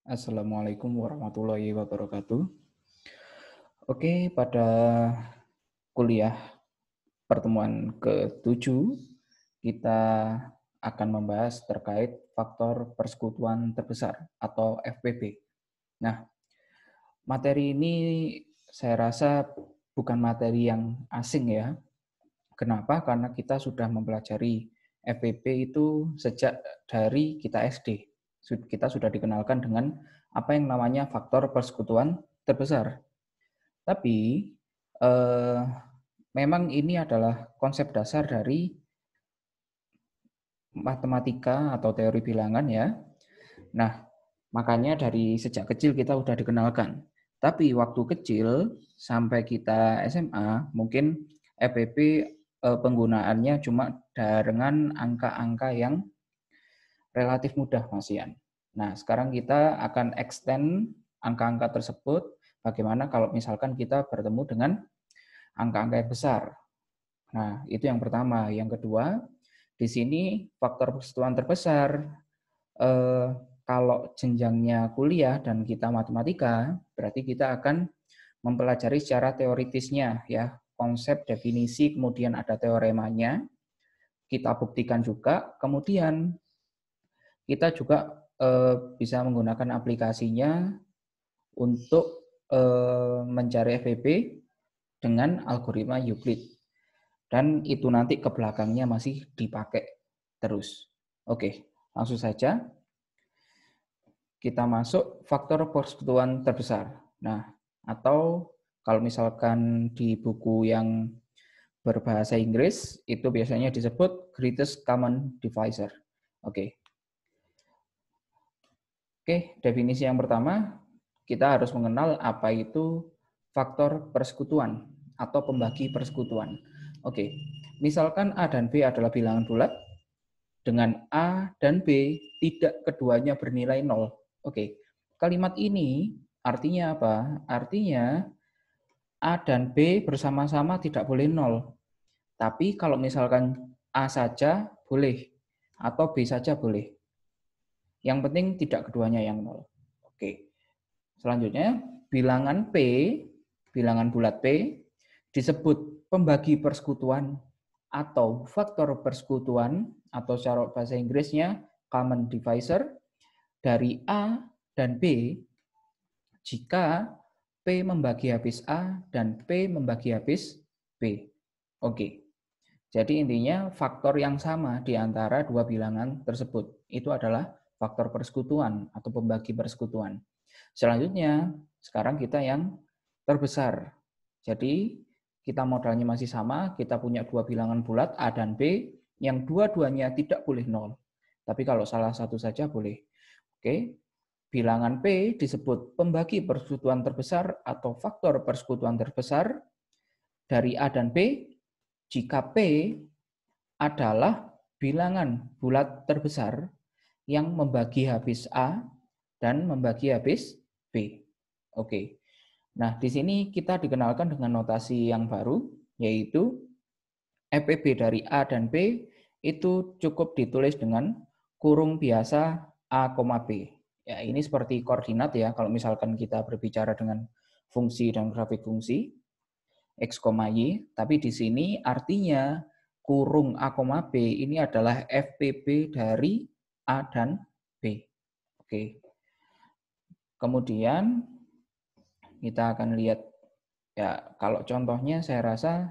Assalamualaikum warahmatullahi wabarakatuh. Oke, pada kuliah pertemuan ke-7, kita akan membahas terkait faktor persekutuan terbesar atau FPB. Nah, materi ini saya rasa bukan materi yang asing ya. Kenapa? Karena kita sudah mempelajari FPB itu sejak dari kita SD. Kita sudah dikenalkan dengan apa yang namanya faktor persekutuan terbesar. Tapi eh, memang ini adalah konsep dasar dari matematika atau teori bilangan ya. Nah, makanya dari sejak kecil kita udah dikenalkan. Tapi waktu kecil sampai kita SMA, mungkin FPB penggunaannya cuma dengan angka-angka yang relatif mudah, Mas Ian. Nah, sekarang kita akan extend angka-angka tersebut. Bagaimana kalau misalkan kita bertemu dengan angka-angka yang besar. Nah, itu yang pertama. Yang kedua, di sini faktor persekutuan terbesar, kalau jenjangnya kuliah dan kita matematika, berarti kita akan mempelajari secara teoritisnya, ya, konsep, definisi, kemudian ada teoremanya, kita buktikan juga, kemudian kita juga bisa menggunakan aplikasinya untuk mencari FPB dengan algoritma Euclid. Dan itu nanti ke belakangnya masih dipakai terus. Oke, langsung saja kita masuk faktor persekutuan terbesar. Nah, atau kalau misalkan di buku yang berbahasa Inggris, itu biasanya disebut greatest common divisor. Oke. Oke, definisi yang pertama, kita harus mengenal apa itu faktor persekutuan atau pembagi persekutuan. Oke, misalkan A dan B adalah bilangan bulat, dengan A dan B tidak keduanya bernilai 0. Oke, kalimat ini artinya apa? Artinya A dan B bersama-sama tidak boleh 0. Tapi kalau misalkan A saja boleh, atau B saja boleh. Yang penting tidak keduanya yang 0. Oke, selanjutnya bilangan P, bilangan bulat P, disebut pembagi persekutuan atau faktor persekutuan atau secara bahasa Inggrisnya common divisor dari A dan B jika P membagi habis A dan P membagi habis B. Oke. Jadi intinya faktor yang sama di antara dua bilangan tersebut itu adalah faktor persekutuan atau pembagi persekutuan. Selanjutnya, sekarang kita yang terbesar. Jadi kita modalnya masih sama, kita punya dua bilangan bulat A dan B yang dua-duanya tidak boleh 0. Tapi kalau salah satu saja boleh. Oke. Bilangan P disebut pembagi persekutuan terbesar atau faktor persekutuan terbesar dari A dan B jika P adalah bilangan bulat terbesar yang membagi habis A dan membagi habis B. Oke. Nah, di sini kita dikenalkan dengan notasi yang baru, yaitu FPB dari A dan B itu cukup ditulis dengan kurung biasa A, B. Ya, ini seperti koordinat ya, kalau misalkan kita berbicara dengan fungsi dan grafik fungsi, X, Y, tapi di sini artinya kurung A, B ini adalah FPB dari A dan B. Oke. Kemudian kita akan lihat ya, kalau contohnya saya rasa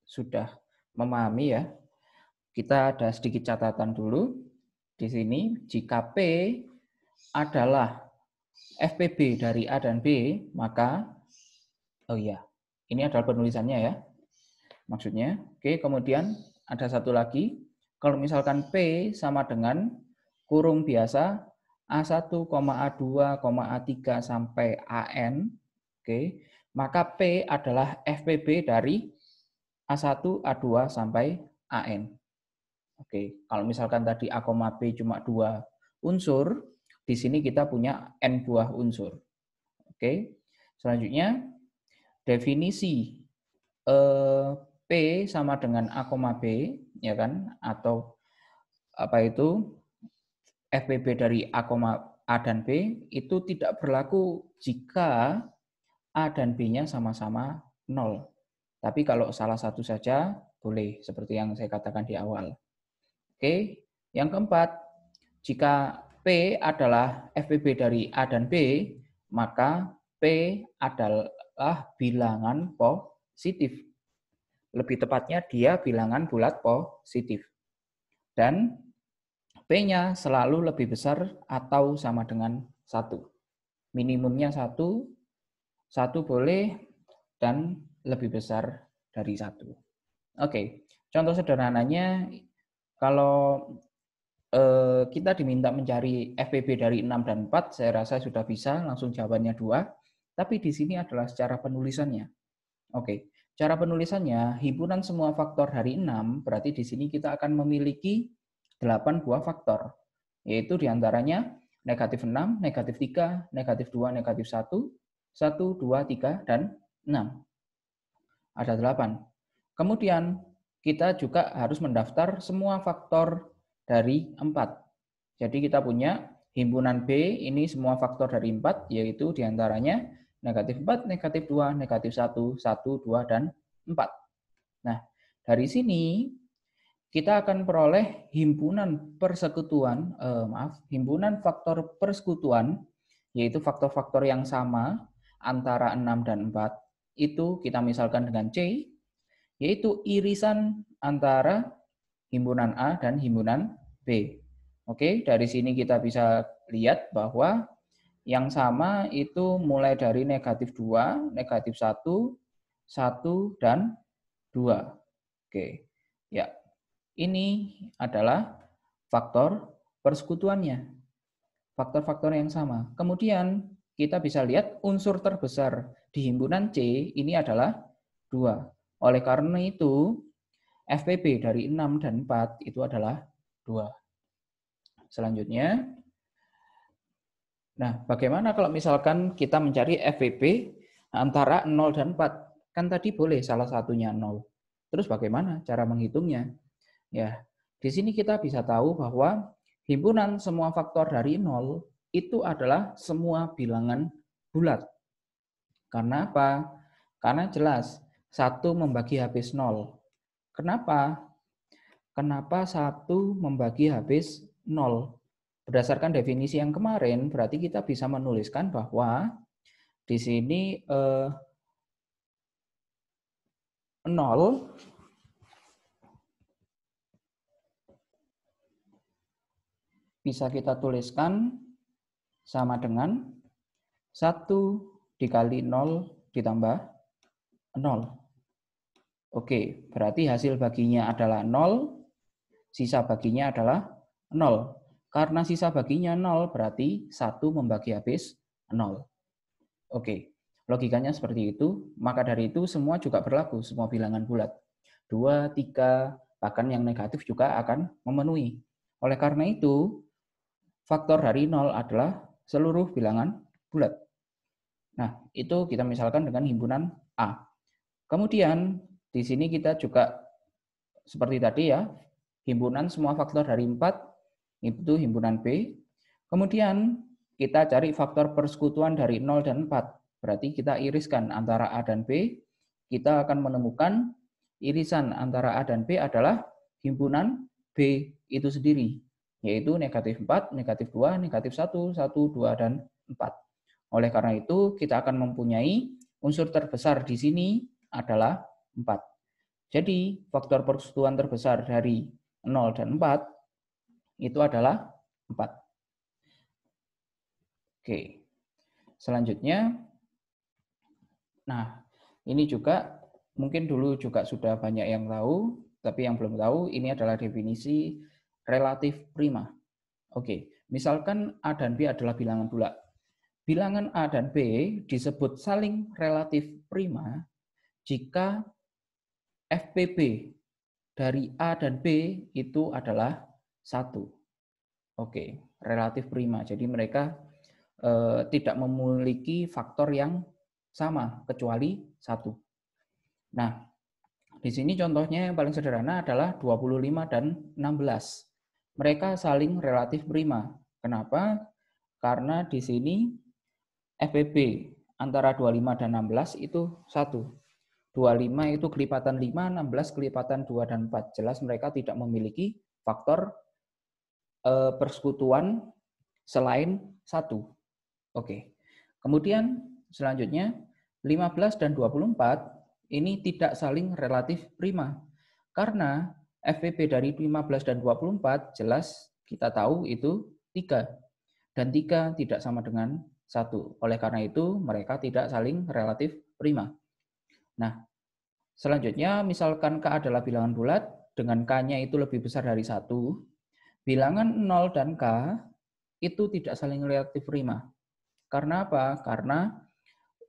sudah memahami ya. Kita ada sedikit catatan dulu. Di sini jika P adalah FPB dari A dan B, maka oh iya, ini adalah penulisannya ya. Maksudnya, oke, kemudian ada satu lagi. Kalau misalkan P sama dengan kurung biasa A1, A2, A3 sampai AN, oke, maka P adalah FPB dari A1, A2 sampai AN. Oke, kalau misalkan tadi A, B cuma 2 unsur, di sini kita punya N buah unsur. Oke, selanjutnya definisi P sama dengan A, B, ya kan? Atau apa itu FPB dari A, A dan B itu tidak berlaku jika A dan B-nya sama-sama 0. Tapi kalau salah satu saja boleh, seperti yang saya katakan di awal. Oke, yang keempat, jika P adalah FPB dari A dan B, maka P adalah bilangan positif. Lebih tepatnya dia bilangan bulat positif. Dan P-nya selalu lebih besar atau sama dengan 1. Minimumnya 1, 1 boleh, dan lebih besar dari 1. Oke, contoh sederhananya, kalau kita diminta mencari FPB dari 6 dan 4, saya rasa sudah bisa, langsung jawabannya 2. Tapi di sini adalah secara penulisannya. Oke, cara penulisannya, himpunan semua faktor dari 6, berarti di sini kita akan memiliki 8 buah faktor, yaitu diantaranya negatif 6, negatif 3, negatif 2, negatif 1, 1, 2, 3, dan 6. Ada 8. Kemudian kita juga harus mendaftar semua faktor dari 4. Jadi kita punya himpunan B, ini semua faktor dari 4, yaitu diantaranya negatif 4, negatif 2, negatif 1, 1, 2, dan 4. Nah, dari sini kita akan peroleh himpunan himpunan faktor persekutuan, yaitu faktor-faktor yang sama antara 6 dan 4. Itu kita misalkan dengan C, yaitu irisan antara himpunan A dan himpunan B. Oke, dari sini kita bisa lihat bahwa yang sama itu mulai dari negatif 2, negatif 1, 1, dan 2. Oke, ya. Ini adalah faktor persekutuannya, faktor-faktor yang sama. Kemudian kita bisa lihat unsur terbesar di himpunan C ini adalah 2. Oleh karena itu, FPB dari 6 dan 4 itu adalah 2. Selanjutnya, nah bagaimana kalau misalkan kita mencari FPB antara 0 dan 4? Kan tadi boleh salah satunya 0. Terus bagaimana cara menghitungnya? Ya, di sini kita bisa tahu bahwa himpunan semua faktor dari 0 itu adalah semua bilangan bulat. Karena apa? Karena jelas 1 membagi habis 0. Kenapa? Kenapa 1 membagi habis 0? Berdasarkan definisi yang kemarin, berarti kita bisa menuliskan bahwa di sini 0 bisa kita tuliskan sama dengan 1 dikali 0 ditambah 0. Oke, berarti hasil baginya adalah 0, sisa baginya adalah 0. Karena sisa baginya 0, berarti 1 membagi habis 0. Oke, logikanya seperti itu. Maka dari itu semua juga berlaku, semua bilangan bulat. 2, 3, bahkan yang negatif juga akan memenuhi. Oleh karena itu, faktor dari 0 adalah seluruh bilangan bulat. Nah, itu kita misalkan dengan himpunan A. Kemudian, di sini kita juga seperti tadi ya, himpunan semua faktor dari 4, itu himpunan B. Kemudian, kita cari faktor persekutuan dari 0 dan 4. Berarti kita iriskan antara A dan B, kita akan menemukan irisan antara A dan B adalah himpunan B itu sendiri, yaitu negatif 4, negatif 2, negatif 1, 1, 2, dan 4. Oleh karena itu, kita akan mempunyai unsur terbesar di sini adalah 4. Jadi, faktor persekutuan terbesar dari 0 dan 4 itu adalah 4. Oke. Selanjutnya, nah, ini juga mungkin dulu juga sudah banyak yang tahu, tapi yang belum tahu ini adalah definisi relatif prima. Oke, misalkan A dan B adalah bilangan bulat. Bilangan A dan B disebut saling relatif prima jika FPB dari A dan B itu adalah 1. Oke, relatif prima. Jadi mereka tidak memiliki faktor yang sama kecuali 1. Nah, di sini contohnya yang paling sederhana adalah 25 dan 16. Mereka saling relatif prima. Kenapa? Karena di sini FPB antara 25 dan 16 itu 1. 25 itu kelipatan 5, 16 kelipatan 2 dan 4. Jelas mereka tidak memiliki faktor persekutuan selain 1. Oke. Kemudian selanjutnya 15 dan 24 ini tidak saling relatif prima. Karena FPB dari 15 dan 24 jelas kita tahu itu 3. Dan 3 tidak sama dengan 1. Oleh karena itu mereka tidak saling relatif prima. Nah, selanjutnya misalkan K adalah bilangan bulat dengan K-nya itu lebih besar dari 1. Bilangan 0 dan K itu tidak saling relatif prima. Karena apa? Karena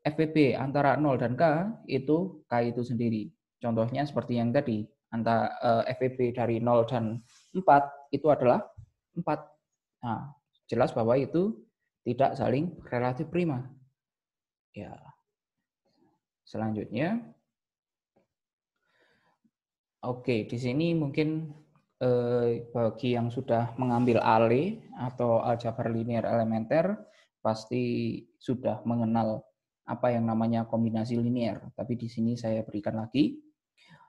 FPB antara 0 dan K itu K itu sendiri. Contohnya seperti yang tadi, antara FPB dari 0 dan 4 itu adalah 4. Nah, jelas bahwa itu tidak saling relatif prima. Ya. Selanjutnya, oke, di sini mungkin bagi yang sudah mengambil ALE atau aljabar linear elementer pasti sudah mengenal apa yang namanya kombinasi linear. Tapi di sini saya berikan lagi.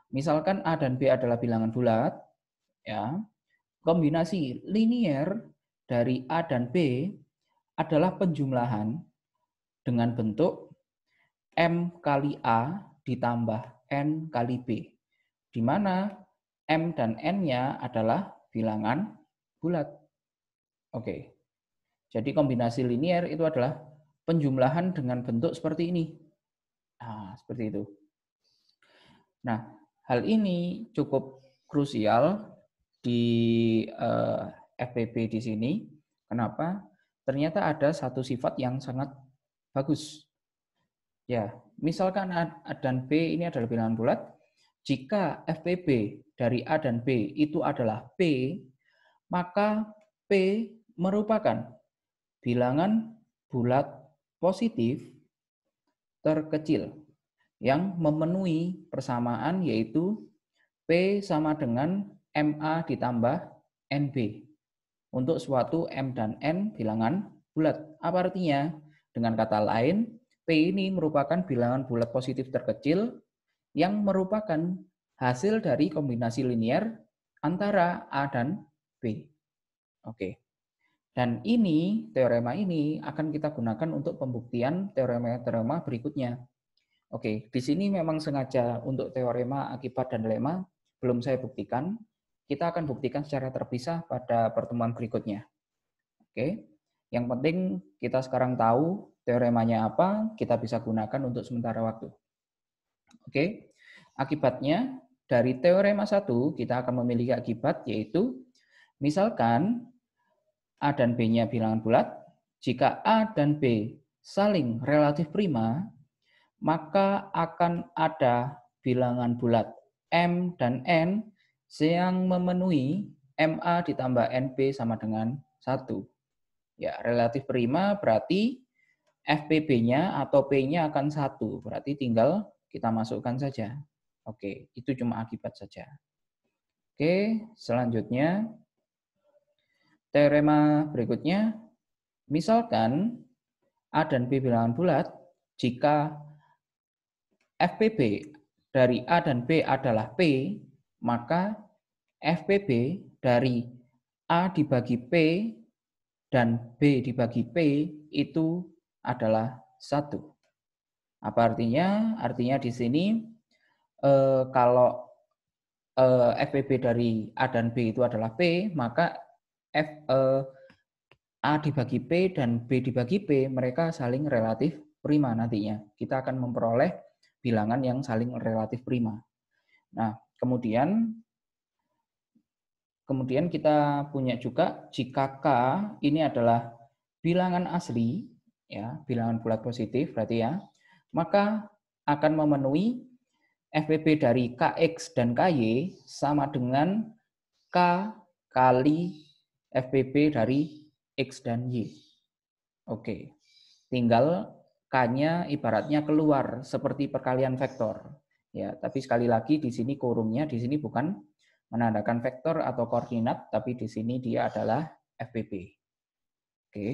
Misalkan A dan B adalah bilangan bulat, ya. Kombinasi linear dari A dan B adalah penjumlahan dengan bentuk M kali A ditambah N kali B, di mana M dan N-nya adalah bilangan bulat. Oke, jadi kombinasi linear itu adalah penjumlahan dengan bentuk seperti ini. Nah, seperti itu. Nah, hal ini cukup krusial di FPB di sini. Kenapa? Ternyata ada satu sifat yang sangat bagus. Ya, misalkan A dan B ini adalah bilangan bulat, jika FPB dari A dan B itu adalah P, maka P merupakan bilangan bulat positif terkecil yang memenuhi persamaan yaitu P sama dengan MA ditambah NB untuk suatu M dan N bilangan bulat. Apa artinya? Dengan kata lain, P ini merupakan bilangan bulat positif terkecil yang merupakan hasil dari kombinasi linear antara A dan B. Oke. Dan ini, teorema ini akan kita gunakan untuk pembuktian teorema-teorema berikutnya. Oke, di sini memang sengaja untuk teorema, akibat, dan lema belum saya buktikan. Kita akan buktikan secara terpisah pada pertemuan berikutnya. Oke, yang penting kita sekarang tahu teoremanya apa, kita bisa gunakan untuk sementara waktu. Oke, akibatnya dari teorema 1 kita akan memiliki akibat yaitu misalkan A dan B-nya bilangan bulat, jika A dan B saling relatif prima, maka akan ada bilangan bulat M dan N yang memenuhi MA ditambah NB sama dengan 1. Ya, relatif prima berarti FPB-nya atau P-nya akan 1. Berarti tinggal kita masukkan saja. Oke, itu cuma akibat saja. Oke, selanjutnya teorema berikutnya, misalkan A dan B bilangan bulat, jika FPB dari A dan B adalah P, maka FPB dari A dibagi P dan B dibagi P itu adalah 1. Apa artinya? Artinya di sini kalau FPB dari A dan B itu adalah P, maka A dibagi P dan B dibagi P, mereka saling relatif prima nantinya. Kita akan memperoleh bilangan yang saling relatif prima. Nah, kemudian kita punya juga jika K ini adalah bilangan asli, ya, bilangan bulat positif berarti ya, maka akan memenuhi FPB dari KX dan KY sama dengan K kali FPB dari X dan Y. Oke, tinggal K-nya ibaratnya keluar seperti perkalian vektor. Ya, tapi sekali lagi di sini kurungnya di sini bukan menandakan vektor atau koordinat, tapi di sini dia adalah FPB. Oke.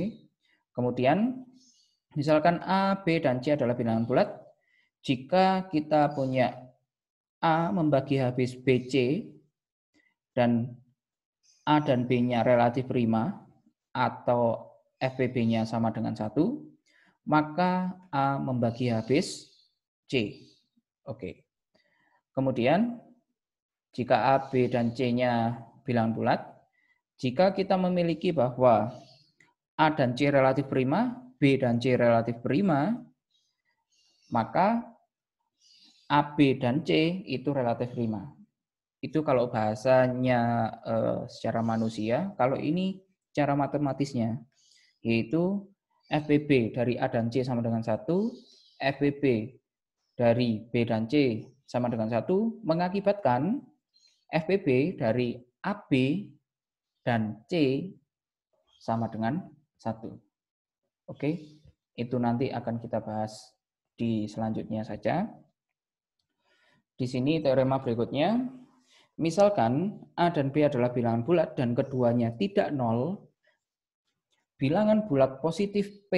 Kemudian, misalkan A, B, dan C adalah bilangan bulat, jika kita punya A membagi habis BC, dan A dan B-nya relatif prima, atau FPB-nya sama dengan 1, maka A membagi habis C. Oke. Kemudian, jika A, B, dan C-nya bilangan bulat, jika kita memiliki bahwa A dan C relatif prima, B dan C relatif prima, maka A, B, dan C itu relatif prima. Itu kalau bahasanya secara manusia. Kalau ini cara matematisnya, yaitu FPB dari A dan C sama dengan 1, FPB dari B dan C sama dengan 1, mengakibatkan FPB dari AB dan C sama dengan 1. Oke, itu nanti akan kita bahas di selanjutnya saja. Di sini teorema berikutnya, misalkan A dan B adalah bilangan bulat dan keduanya tidak nol, bilangan bulat positif P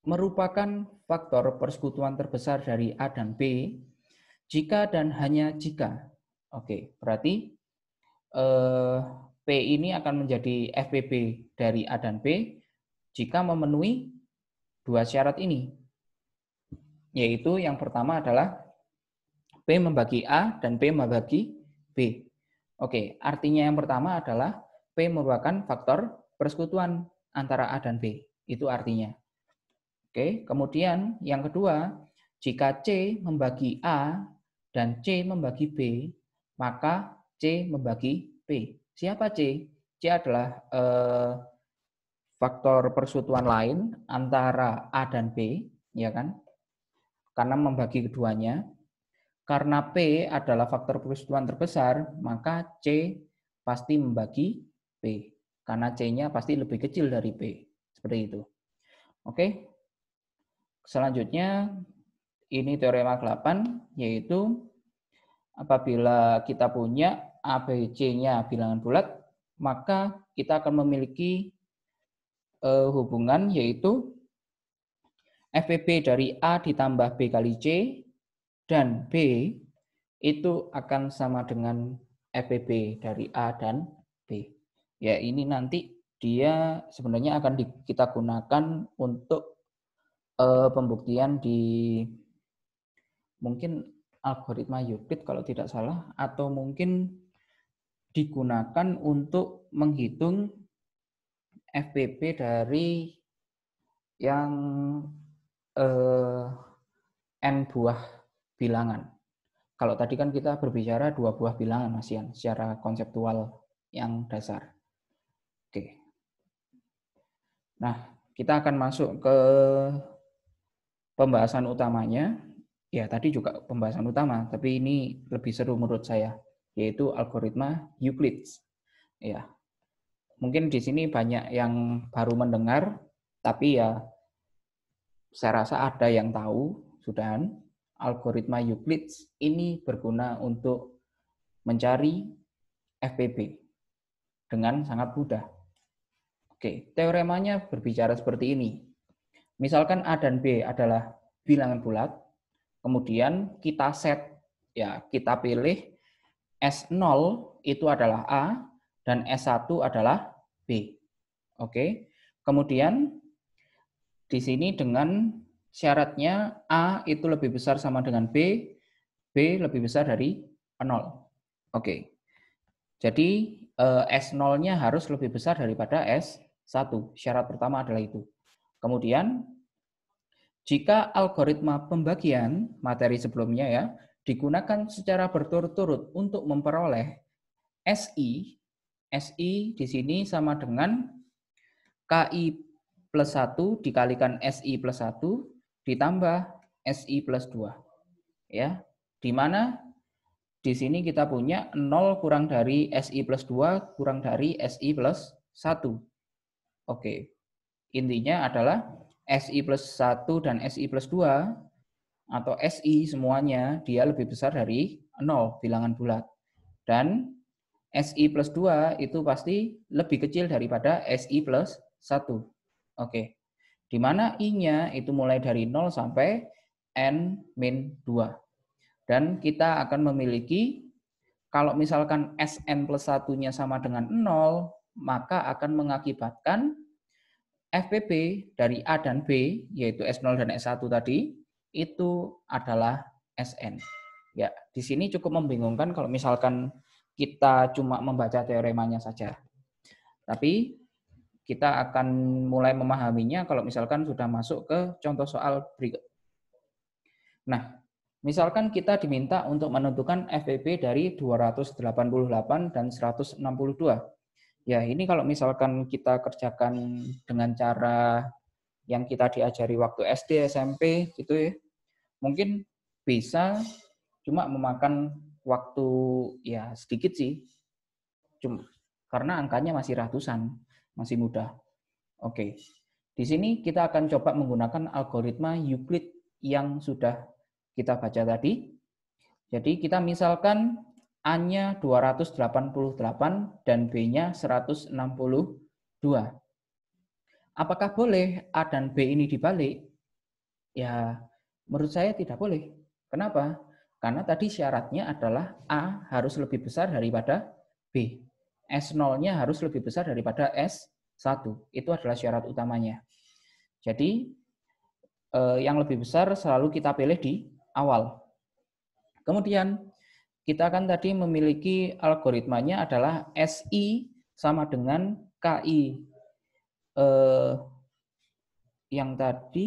merupakan faktor persekutuan terbesar dari A dan B jika dan hanya jika. Oke, berarti P ini akan menjadi FPB dari A dan B jika memenuhi dua syarat ini. Yaitu yang pertama adalah P membagi A dan P membagi B. Oke, artinya yang pertama adalah P merupakan faktor persekutuan antara A dan B. Itu artinya. Oke, kemudian yang kedua, jika C membagi A dan C membagi B, maka C membagi P. Siapa C? C adalah faktor persekutuan lain antara A dan B, ya kan? Karena membagi keduanya. Karena P adalah faktor persekutuan terbesar, maka C pasti membagi P. Karena C-nya pasti lebih kecil dari P. Seperti itu. Oke. Selanjutnya, ini teorema ke-8, yaitu apabila kita punya A, B, C-nya bilangan bulat, maka kita akan memiliki hubungan yaitu FPB dari A ditambah B kali C, dan B itu akan sama dengan FPB dari A dan B. Ya, ini nanti dia sebenarnya akan kita gunakan untuk pembuktian di mungkin algoritma Euclid kalau tidak salah, atau mungkin digunakan untuk menghitung FPB dari yang n buah bilangan. Kalau tadi kan kita berbicara 2 buah bilangan, Mas Ian, secara konseptual yang dasar. Oke. Nah, kita akan masuk ke pembahasan utamanya. Ya, tadi juga pembahasan utama, tapi ini lebih seru menurut saya, yaitu algoritma Euclid. Ya. Mungkin di sini banyak yang baru mendengar, tapi ya saya rasa ada yang tahu sudahan. Algoritma Euclid ini berguna untuk mencari FPB dengan sangat mudah. Oke, teoremanya berbicara seperti ini. Misalkan A dan B adalah bilangan bulat, kemudian kita set, ya kita pilih S0 itu adalah A dan S1 adalah B. Oke, kemudian di sini dengan syaratnya A itu lebih besar sama dengan B, B lebih besar dari 0. Oke. Jadi S0-nya harus lebih besar daripada S1. Syarat pertama adalah itu. Kemudian jika algoritma pembagian materi sebelumnya ya digunakan secara berturut-turut untuk memperoleh SI, SI di sini sama dengan KI plus 1 dikalikan SI plus 1 ditambah SI plus 2. Ya, di mana di sini kita punya 0 kurang dari SI plus 2 kurang dari SI plus 1. Oke, intinya adalah SI plus 1 dan SI plus 2 atau SI semuanya dia lebih besar dari 0 bilangan bulat. Dan SI plus 2 itu pasti lebih kecil daripada SI plus 1. Oke. Di mana I-nya itu mulai dari 0 sampai N-2. Dan kita akan memiliki, kalau misalkan Sn plus 1-nya sama dengan 0, maka akan mengakibatkan FPP dari A dan B, yaitu S0 dan S1 tadi, itu adalah Sn. Ya, di sini cukup membingungkan kalau misalkan kita cuma membaca teoremanya saja. Tapi kita akan mulai memahaminya kalau misalkan sudah masuk ke contoh soal berikut. Nah, misalkan kita diminta untuk menentukan FPP dari 288 dan 162. Ya, ini kalau misalkan kita kerjakan dengan cara yang kita diajari waktu SD, SMP gitu ya, mungkin bisa, cuma memakan waktu ya sedikit sih. Cuma karena angkanya masih ratusan, masih mudah. Oke. Di sini kita akan coba menggunakan algoritma Euclid yang sudah kita baca tadi. Jadi kita misalkan A-nya 288 dan B-nya 162. Apakah boleh A dan B ini dibalik? Ya, menurut saya tidak boleh. Kenapa? Karena tadi syaratnya adalah A harus lebih besar daripada B. S0-nya harus lebih besar daripada S1. Itu adalah syarat utamanya. Jadi, yang lebih besar selalu kita pilih di awal. Kemudian, kita kan tadi memiliki algoritmanya adalah SI sama dengan KI. Yang tadi,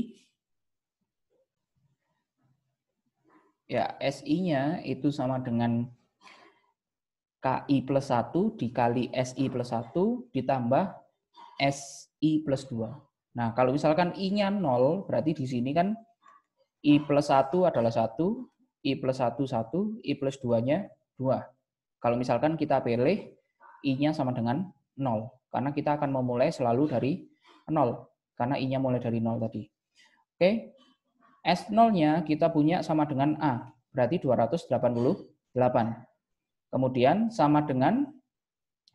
ya SI-nya itu sama dengan KI plus 1 dikali SI plus 1 ditambah SI plus 2. Nah, kalau misalkan I-nya 0, berarti di sini kan I plus 1 adalah 1, I plus 1, 1, I plus 2-nya 2. Kalau misalkan kita pilih I-nya sama dengan 0, karena kita akan memulai selalu dari 0, karena I-nya mulai dari 0 tadi. Oke, S0-nya kita punya sama dengan A, berarti 288. Kemudian sama dengan,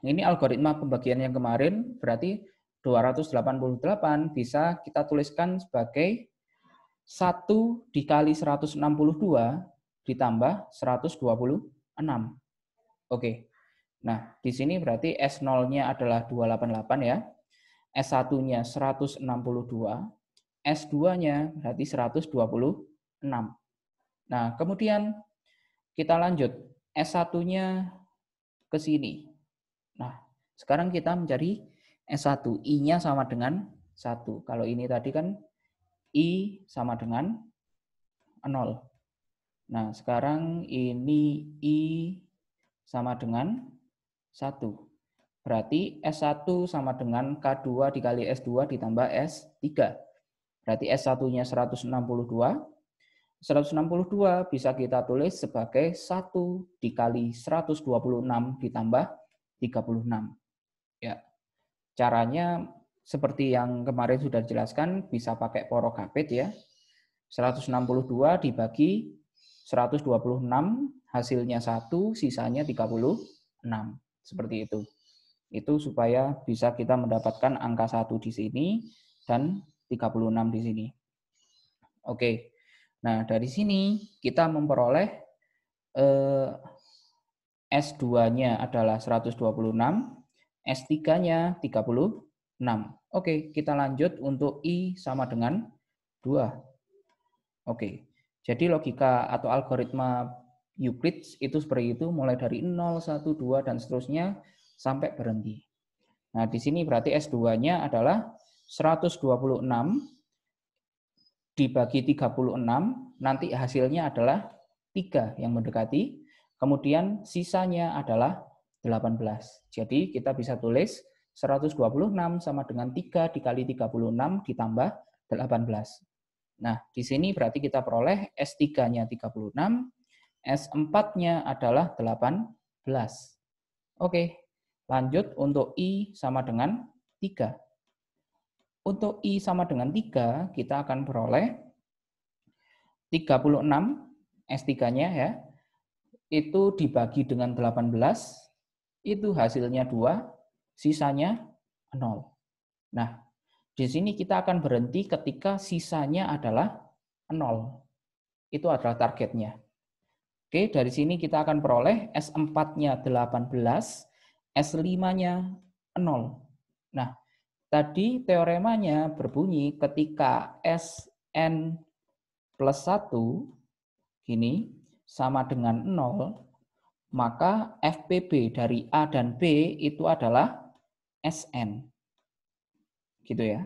ini algoritma pembagian yang kemarin, berarti 288 bisa kita tuliskan sebagai 1 dikali 162 ditambah 126. Oke. Nah, di sini berarti S0-nya adalah 288 ya. S1-nya 162, S2-nya berarti 126. Nah, kemudian kita lanjut. S1-nya ke sini. Nah, sekarang kita mencari S1. I-nya sama dengan 1. Kalau ini tadi kan I sama dengan 0. Nah, sekarang ini I sama dengan 1. Berarti S1 sama dengan K2 dikali S2 ditambah S3. Berarti S1-nya 162. 162 bisa kita tulis sebagai 1 dikali 126 ditambah 36. Ya. Caranya seperti yang kemarin sudah dijelaskan, bisa pakai porokapit ya. 162 dibagi 126, hasilnya 1, sisanya 36. Seperti itu. Itu supaya bisa kita mendapatkan angka 1 di sini dan 36 di sini. Oke. Nah, dari sini kita memperoleh S2-nya adalah 126, S3-nya 36. Oke, kita lanjut untuk I sama dengan 2. Oke, jadi logika atau algoritma Euclid itu seperti itu, mulai dari 0, 1, 2, dan seterusnya sampai berhenti. Nah, di sini berarti S2-nya adalah 126 dibagi 36, nanti hasilnya adalah 3 yang mendekati, kemudian sisanya adalah 18. Jadi kita bisa tulis 126 sama dengan 3 dikali 36 ditambah 18. Nah, di sini berarti kita peroleh S3-nya 36, S4-nya adalah 18. Oke, lanjut untuk I sama dengan 3. Untuk I sama dengan 3, kita akan peroleh 36 S3-nya ya. Itu dibagi dengan 18, itu hasilnya 2, sisanya 0. Nah, Di sini kita akan berhenti ketika sisanya adalah 0. Itu adalah targetnya. Oke, dari sini kita akan peroleh S4-nya 18, S5-nya 0. Nah, tadi teoremanya berbunyi ketika Sn plus 1 gini sama dengan 0, maka FPB dari A dan B itu adalah Sn. Gitu ya.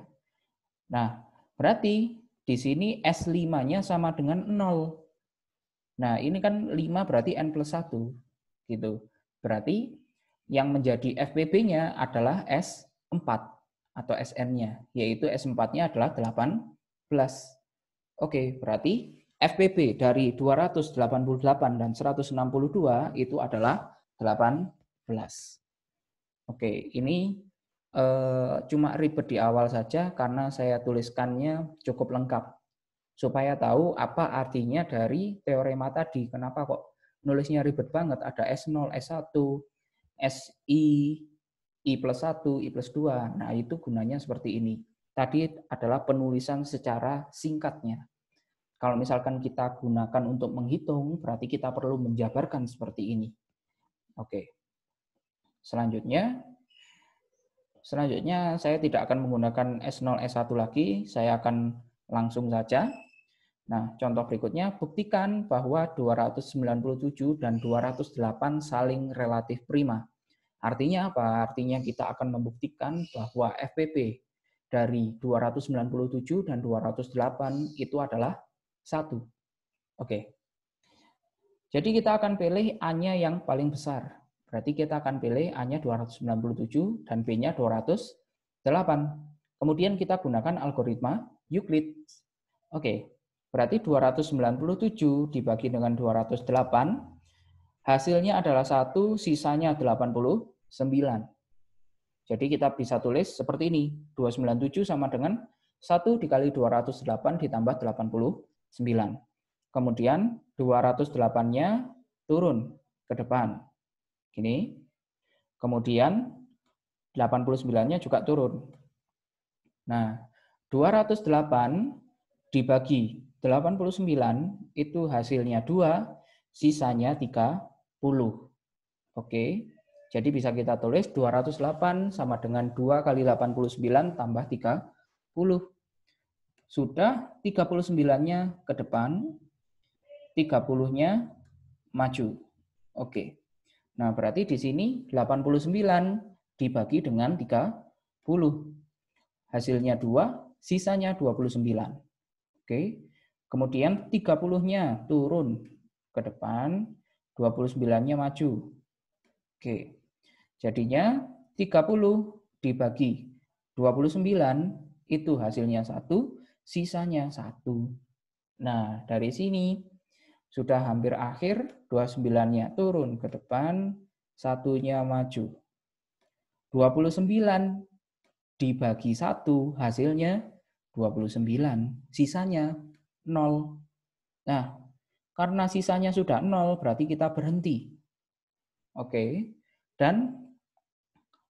Nah, berarti di sini S5-nya sama dengan 0. Nah, ini kan 5 berarti N plus 1. Gitu. Berarti yang menjadi FPB-nya adalah S4 atau Sn-nya, yaitu S4-nya adalah 18. Oke, berarti FPB dari 288 dan 162 itu adalah 18. Oke, ini cuma ribet di awal saja karena saya tuliskannya cukup lengkap. Supaya tahu apa artinya dari teorema tadi. Kenapa kok nulisnya ribet banget? Ada S0, S1, SI, I plus 1, I plus 2. Nah, itu gunanya seperti ini. Tadi adalah penulisan secara singkatnya. Kalau misalkan kita gunakan untuk menghitung, berarti kita perlu menjabarkan seperti ini. Oke. Selanjutnya saya tidak akan menggunakan S0, S1 lagi. Saya akan langsung saja. Nah, contoh berikutnya, buktikan bahwa 297 dan 208 saling relatif prima. Artinya apa? Artinya kita akan membuktikan bahwa FPB dari 297 dan 208 itu adalah 1. Oke. Jadi kita akan pilih A-nya yang paling besar. Berarti kita akan pilih A-nya 297 dan B-nya 208. Kemudian kita gunakan algoritma Euclid. Oke. Berarti 297 dibagi dengan 208, hasilnya adalah 1, sisanya 89. Jadi kita bisa tulis seperti ini, 297 sama dengan 1 dikali 208 ditambah 89. Kemudian 208-nya turun ke depan. Gini. Kemudian 89-nya juga turun. Nah, 208 dibagi 89 itu hasilnya 2, sisanya 30. Oke, jadi bisa kita tulis 208 sama dengan 2 kali 89 tambah 30. Sudah 39-nya ke depan, 30-nya maju. Oke, nah berarti di sini 89 dibagi dengan 30. Hasilnya 2, sisanya 29. Oke. Kemudian 30-nya turun ke depan, 29-nya maju. Oke. Jadinya 30 dibagi 29 itu hasilnya 1, sisanya 1. Nah, dari sini sudah hampir akhir, 29-nya turun ke depan, 1-nya maju. 29 dibagi 1 hasilnya 29, sisanya 0. Nah, karena sisanya sudah 0, berarti kita berhenti. Oke, dan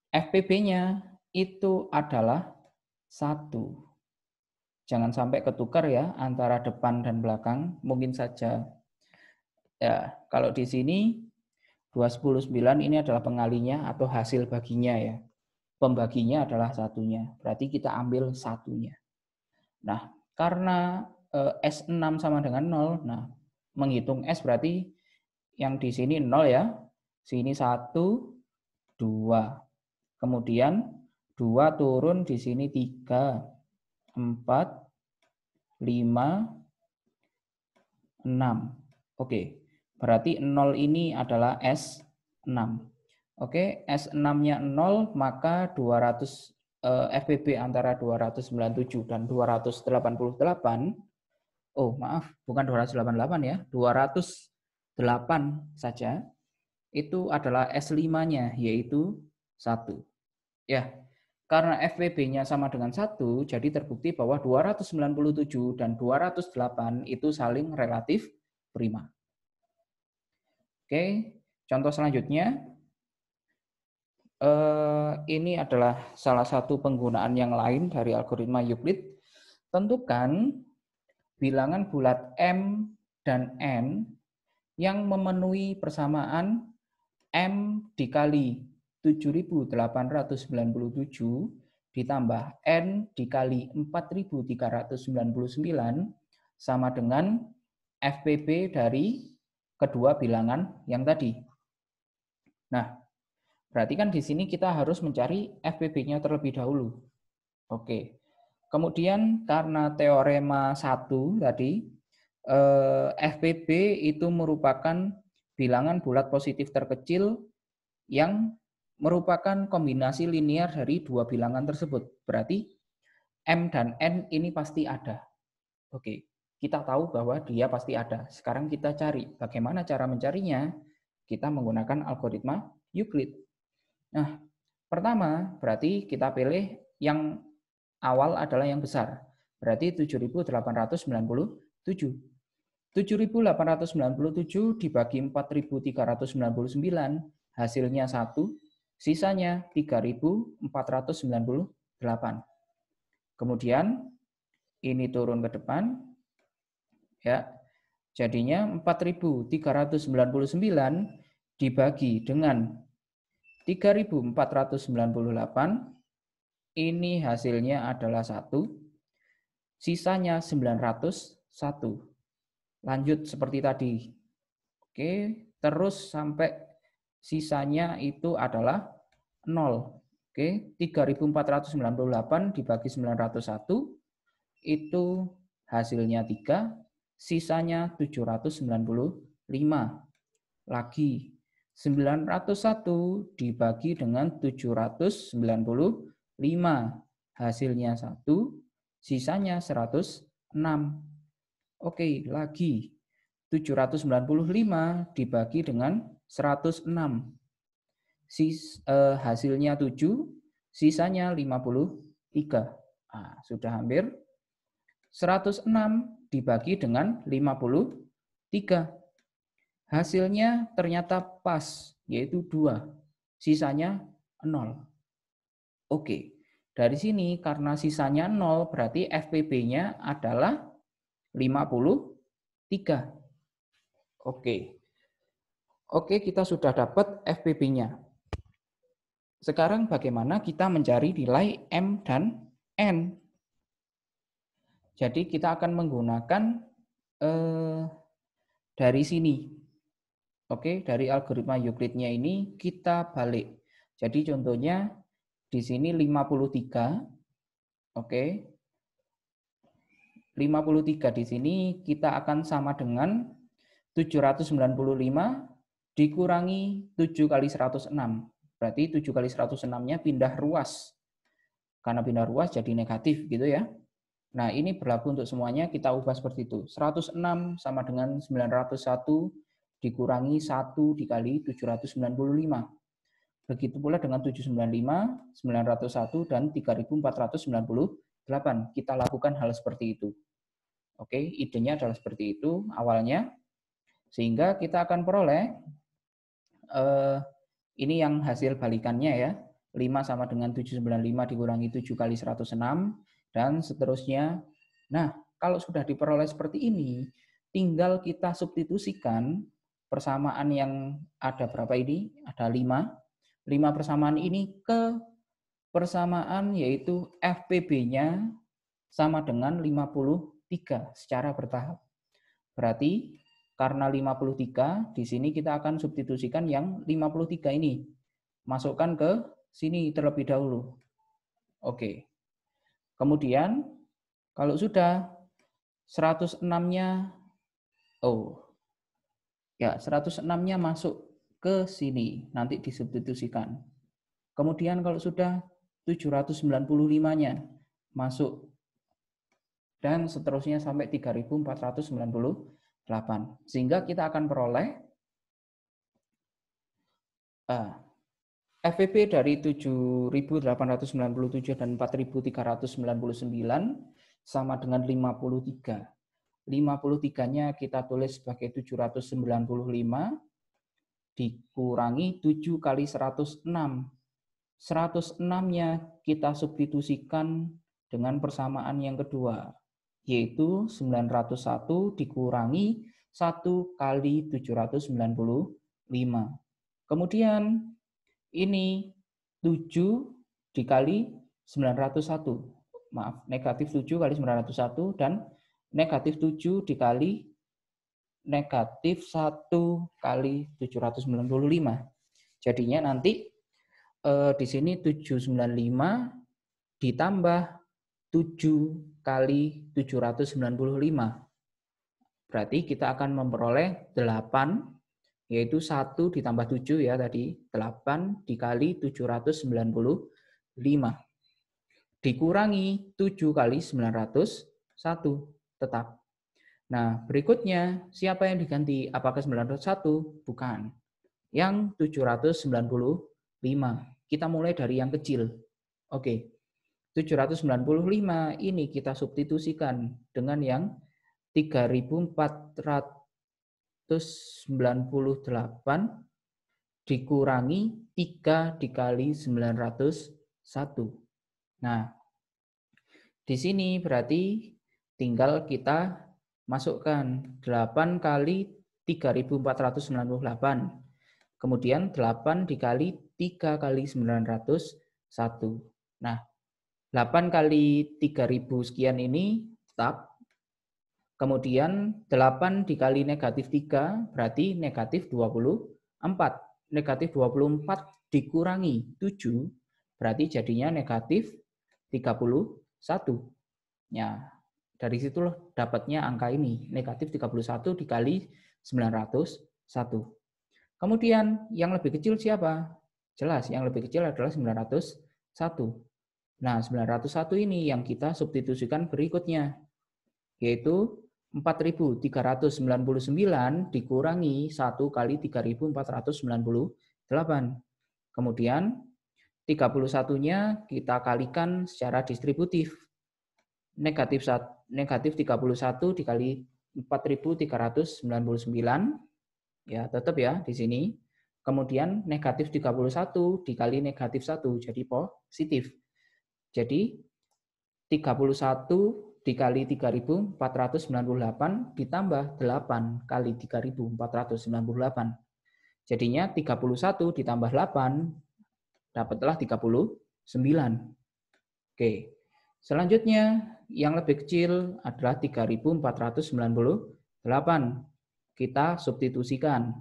FPB-nya itu adalah 1. Jangan sampai ketukar ya antara depan dan belakang, mungkin saja. Ya, kalau di sini 219 ini adalah pengalinya atau hasil baginya ya. Pembaginya adalah 1-nya, berarti kita ambil 1-nya. Nah, karena S6 sama dengan 0, nah menghitung S berarti yang di sini 0 ya. Sini 1, 2. Kemudian 2 turun di sini 3, 4, 5, 6. Oke, berarti 0 ini adalah S6. Oke, S6-nya 0, maka 200 FPB antara 297 dan 288, oh maaf, bukan 288 ya, 208 saja, itu adalah S5-nya, yaitu 1. Ya, karena FPB-nya sama dengan 1, jadi terbukti bahwa 297 dan 208 itu saling relatif prima. Oke, contoh selanjutnya. Ini adalah salah satu penggunaan yang lain dari algoritma Euclid. Tentukan bilangan bulat M dan N yang memenuhi persamaan M dikali 7.897 ditambah N dikali 4.399 sama dengan FPB dari kedua bilangan yang tadi. Nah, berarti kan di sini kita harus mencari FPB-nya terlebih dahulu. Oke. Kemudian karena teorema 1 tadi, FPB itu merupakan bilangan bulat positif terkecil yang merupakan kombinasi linear dari dua bilangan tersebut. Berarti M dan N ini pasti ada. Oke, kita tahu bahwa dia pasti ada. Sekarang kita cari. Bagaimana cara mencarinya? Kita menggunakan algoritma Euclid. Nah, pertama berarti kita pilih yang awal adalah yang besar. Berarti 7.897. 7.897 dibagi 4.399 hasilnya 1, sisanya 3.498. Kemudian ini turun ke depan, ya, jadinya 4.399 dibagi dengan 3.498, ini hasilnya adalah 1, sisanya 901. Lanjut seperti tadi. Oke, terus sampai sisanya itu adalah 0. Oke, 3.498 dibagi 901 itu hasilnya 3, sisanya 795. Lagi 901 dibagi dengan 795, hasilnya 1, sisanya 106. Oke, lagi 795 dibagi dengan 106. Hasilnya 7, sisanya 53. Nah, sudah hampir. 106 dibagi dengan 53. Hasilnya ternyata pas, yaitu 2. Sisanya 0. Oke, dari sini karena sisanya 0 berarti FPB-nya adalah 53. Oke, kita sudah dapat FPB-nya. Sekarang bagaimana kita mencari nilai M dan N? Jadi kita akan menggunakan dari sini. Oke, dari algoritma Euclid-nya ini kita balik. Jadi contohnya di sini 53. Oke. 53 di sini kita akan sama dengan 795 dikurangi 7 kali 106. Berarti 7 kali 106-nya pindah ruas. Karena pindah ruas jadi negatif gitu ya. Nah, ini berlaku untuk semuanya, kita ubah seperti itu. 106 sama dengan 901 dikurangi 1 dikali 795. Begitu pula dengan 795, 901, dan 3498. Kita lakukan hal seperti itu. Oke, idenya adalah seperti itu awalnya. Sehingga kita akan peroleh, ini yang hasil balikannya ya. 5 sama dengan 795 dikurangi 7 kali 106, dan seterusnya. Nah, kalau sudah diperoleh seperti ini, tinggal kita substitusikan persamaan yang ada berapa ini? Ada 5. 5 persamaan ini ke persamaan yaitu FPB-nya sama dengan 53 secara bertahap. Berarti karena 53, di sini kita akan substitusikan yang 53 ini. Masukkan ke sini terlebih dahulu. Oke. Kemudian kalau sudah 106-nya 106-nya masuk ke sini, nanti disubstitusikan. Kemudian kalau sudah 795-nya masuk, dan seterusnya sampai 3498. Sehingga kita akan peroleh FPB dari 7.897 dan 4.399 sama dengan 53. 53-nya kita tulis sebagai 795 dikurangi 7 kali 106. 106-nya kita substitusikan dengan persamaan yang kedua, yaitu 901 dikurangi 1 kali 795. Kemudian ini 7 dikali 901. Maaf, negatif 7 kali 901 dan negatif 7 dikali negatif 1 kali 795. Jadinya nanti di sini 795 ditambah 7 kali 795. Berarti kita akan memperoleh 8, yaitu 1 ditambah 7 ya tadi, 8 dikali 795. Dikurangi 7 kali 901, tetap. Nah, berikutnya siapa yang diganti? Apakah 901? Bukan. Yang 795. Kita mulai dari yang kecil. Oke. 795 ini kita substitusikan dengan yang 3.498 dikurangi 3 dikali 901. Nah, di sini berarti tinggal kita masukkan 8 kali 3.498. Kemudian 8 dikali 3 kali 901. Nah, 8 kali 3.000 sekian ini tetap. Kemudian 8 dikali negatif 3 berarti negatif 24. Negatif 24 dikurangi 7 berarti jadinya negatif 31. Ya, dari situlah dapatnya angka ini, negatif 31 dikali 901. Kemudian yang lebih kecil siapa? Jelas, yang lebih kecil adalah 901. Nah, 901 ini yang kita substitusikan berikutnya, yaitu 4.399 dikurangi 1 kali 3.498. Kemudian 31-nya kita kalikan secara distributif. Negatif 31 dikali 4.399, ya tetap ya di sini. Kemudian negatif 31 dikali negatif 1, jadi positif. Jadi 31 dikali 3.498 ditambah 8 kali 3.498. Jadinya 31 ditambah 8 dapatlah 39. Oke. Selanjutnya yang lebih kecil adalah 3.498. Kita substitusikan.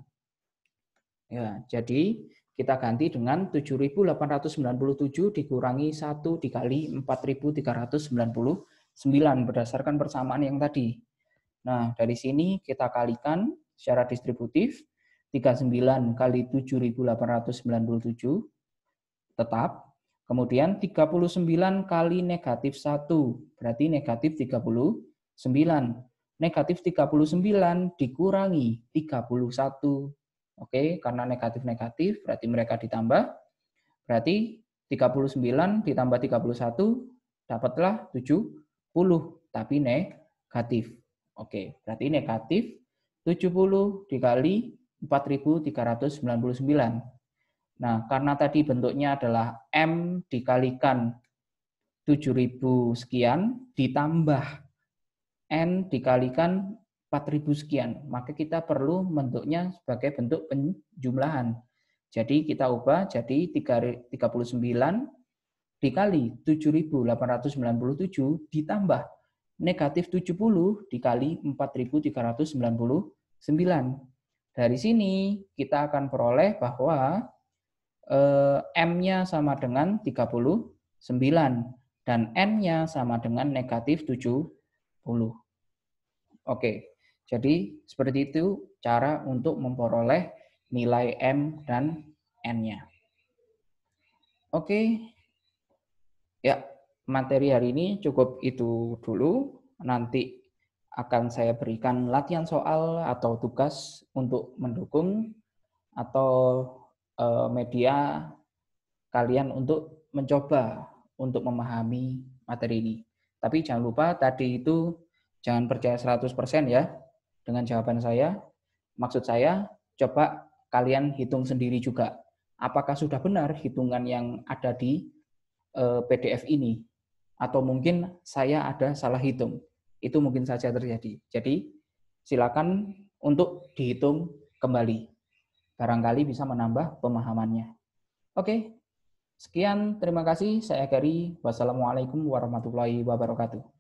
Ya, jadi kita ganti dengan 7.897 dikurangi 1 dikali 4.399 berdasarkan persamaan yang tadi. Nah, dari sini kita kalikan secara distributif. 39 kali 7.897 tetap. Kemudian 39 kali negatif 1, berarti negatif 39. Negatif 39 dikurangi 31. Oke, karena negatif-negatif, berarti mereka ditambah. Berarti 39 ditambah 31, dapatlah 70, tapi negatif. Oke, berarti negatif 70 dikali 4.399. Nah, karena tadi bentuknya adalah M dikalikan 7.000 sekian, ditambah N dikalikan 4.000 sekian, maka kita perlu bentuknya sebagai bentuk penjumlahan. Jadi kita ubah jadi 39 dikali 7.897 ditambah negatif 70 dikali 4.399. Dari sini kita akan peroleh bahwa M-nya sama dengan 39 dan N-nya sama dengan negatif 70. Oke, jadi seperti itu cara untuk memperoleh nilai M dan N-nya. Oke, ya materi hari ini cukup itu dulu. Nanti akan saya berikan latihan soal atau tugas untuk mendukung atau media kalian untuk mencoba untuk memahami materi ini. Tapi jangan lupa tadi itu jangan percaya 100% ya dengan jawaban saya. Maksud saya, coba kalian hitung sendiri juga. apakah sudah benar hitungan yang ada di PDF ini, atau mungkin saya ada salah hitung. Itu mungkin saja terjadi. Jadi silakan untuk dihitung kembali. Barangkali bisa menambah pemahamannya. Oke, sekian, terima kasih. Saya Gary. Wassalamualaikum warahmatullahi wabarakatuh.